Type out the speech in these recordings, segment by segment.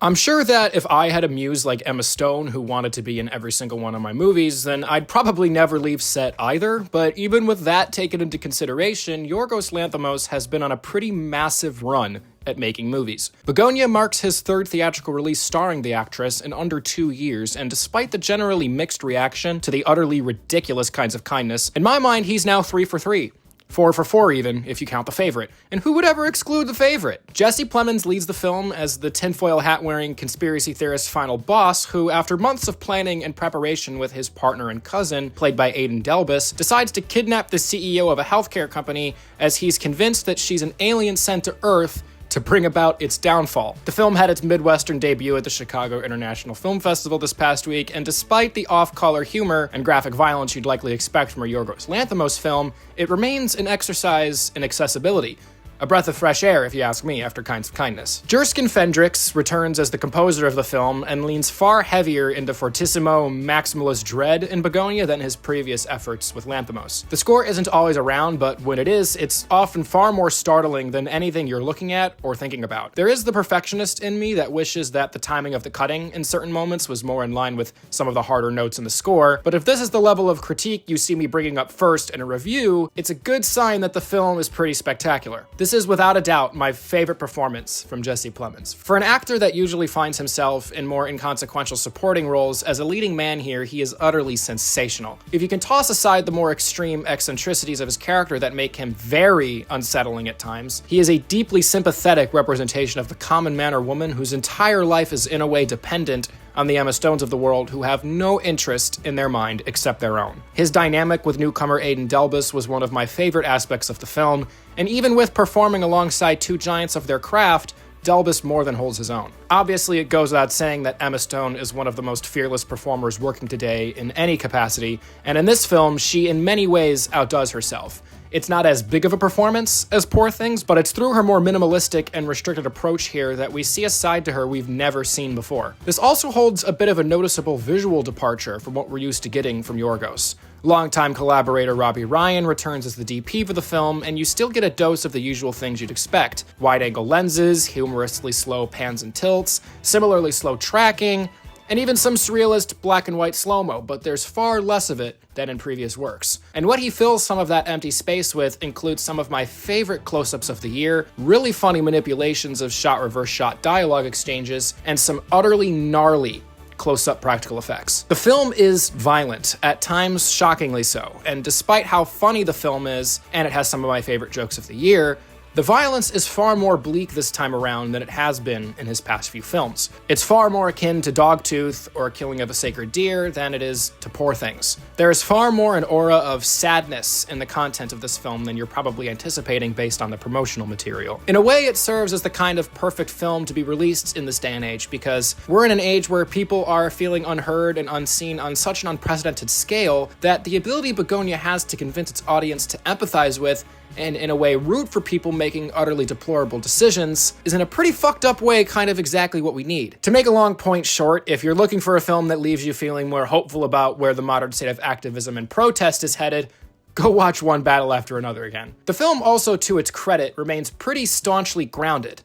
I'm sure that if I had a muse like Emma Stone who wanted to be in every single one of my movies, then I'd probably never leave set either, but even with that taken into consideration, Yorgos Lanthimos has been on a pretty massive run at making movies. Bugonia marks his third theatrical release starring the actress in under 2 years, and despite the generally mixed reaction to the utterly ridiculous Kinds of Kindness, in my mind he's now 3 for 3. 4 for 4 even, if you count the favorite. And who would ever exclude the favorite? Jesse Plemons leads the film as the tinfoil hat-wearing conspiracy theorist final boss who, after months of planning and preparation with his partner and cousin, played by Aidan Delbus, decides to kidnap the CEO of a healthcare company as he's convinced that she's an alien sent to Earth to bring about its downfall. The film had its Midwestern debut at the Chicago International Film Festival this past week, and despite the off-color humor and graphic violence you'd likely expect from a Yorgos Lanthimos film, it remains an exercise in accessibility. A breath of fresh air, if you ask me, after Kinds of Kindness. Jerskin Fendrix returns as the composer of the film and leans far heavier into fortissimo, maximalist dread in Bugonia than his previous efforts with Lanthimos. The score isn't always around, but when it is, it's often far more startling than anything you're looking at or thinking about. There is the perfectionist in me that wishes that the timing of the cutting in certain moments was more in line with some of the harder notes in the score, but if this is the level of critique you see me bringing up first in a review, it's a good sign that the film is pretty spectacular. This is without a doubt my favorite performance from Jesse Plemons. For an actor that usually finds himself in more inconsequential supporting roles, as a leading man here, he is utterly sensational. If you can toss aside the more extreme eccentricities of his character that make him very unsettling at times, he is a deeply sympathetic representation of the common man or woman whose entire life is in a way dependent on the Emma Stones of the world who have no interest in their mind except their own. His dynamic with newcomer Aidan Delbus was one of my favorite aspects of the film, and even with performing alongside two giants of their craft, Delbus more than holds his own. Obviously, it goes without saying that Emma Stone is one of the most fearless performers working today in any capacity, and in this film, she in many ways outdoes herself. It's not as big of a performance as Poor Things, but it's through her more minimalistic and restricted approach here that we see a side to her we've never seen before. This also holds a bit of a noticeable visual departure from what we're used to getting from Yorgos. Longtime collaborator Robbie Ryan returns as the DP for the film, and you still get a dose of the usual things you'd expect. Wide-angle lenses, humorously slow pans and tilts, similarly slow tracking, and even some surrealist black and white slow-mo, but there's far less of it than in previous works. And what he fills some of that empty space with includes some of my favorite close-ups of the year, really funny manipulations of shot-reverse-shot dialogue exchanges, and some utterly gnarly close-up practical effects. The film is violent, at times shockingly so, and despite how funny the film is, and it has some of my favorite jokes of the year, the violence is far more bleak this time around than it has been in his past few films. It's far more akin to Dogtooth or Killing of a Sacred Deer than it is to Poor Things. There is far more an aura of sadness in the content of this film than you're probably anticipating based on the promotional material. In a way, it serves as the kind of perfect film to be released in this day and age, because we're in an age where people are feeling unheard and unseen on such an unprecedented scale that the ability Bugonia has to convince its audience to empathize with and in a way root for people making utterly deplorable decisions is in a pretty fucked up way kind of exactly what we need. To make a long point short, if you're looking for a film that leaves you feeling more hopeful about where the modern state of activism and protest is headed, go watch One Battle After Another again. The film also, to its credit, remains pretty staunchly grounded.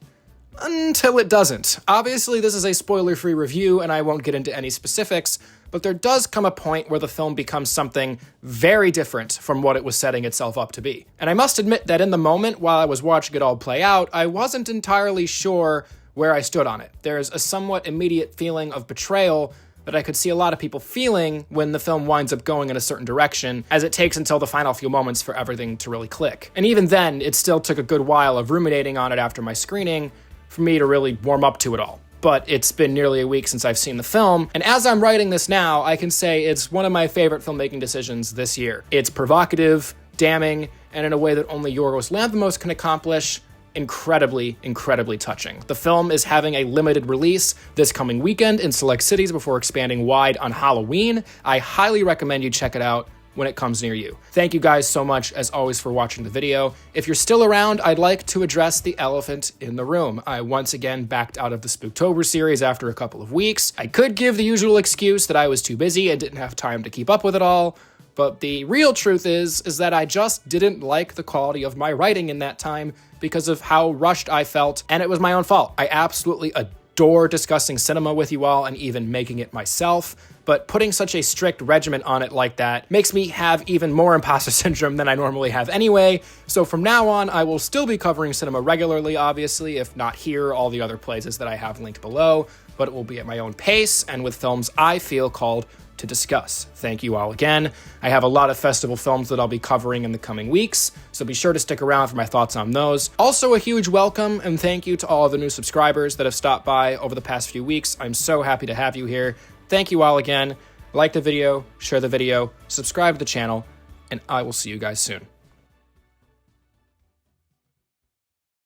Until it doesn't. Obviously, this is a spoiler-free review, and I won't get into any specifics, but there does come a point where the film becomes something very different from what it was setting itself up to be. And I must admit that in the moment, while I was watching it all play out, I wasn't entirely sure where I stood on it. There's a somewhat immediate feeling of betrayal that I could see a lot of people feeling when the film winds up going in a certain direction, as it takes until the final few moments for everything to really click. And even then, it still took a good while of ruminating on it after my screening for me to really warm up to it all. But it's been nearly a week since I've seen the film, and as I'm writing this now, I can say it's one of my favorite filmmaking decisions this year. It's provocative, damning, and in a way that only Yorgos Lanthimos can accomplish, incredibly, incredibly touching. The film is having a limited release this coming weekend in select cities before expanding wide on Halloween. I highly recommend you check it out when it comes near you. Thank you guys so much, as always, for watching the video. If you're still around, I'd like to address the elephant in the room. I once again backed out of the Spooktober series after a couple of weeks. I could give the usual excuse that I was too busy and didn't have time to keep up with it all, but the real truth is that I just didn't like the quality of my writing in that time because of how rushed I felt, and it was my own fault. I absolutely adore discussing cinema with you all and even making it myself, but putting such a strict regimen on it like that makes me have even more imposter syndrome than I normally have anyway. So from now on, I will still be covering cinema regularly, obviously, if not here, all the other places that I have linked below, but it will be at my own pace and with films I feel called to discuss. Thank you all again. I have a lot of festival films that I'll be covering in the coming weeks, so be sure to stick around for my thoughts on those. Also, a huge welcome and thank you to all of the new subscribers that have stopped by over the past few weeks. I'm so happy to have you here. Thank you all again. Like the video, share the video, subscribe to the channel, and I will see you guys soon.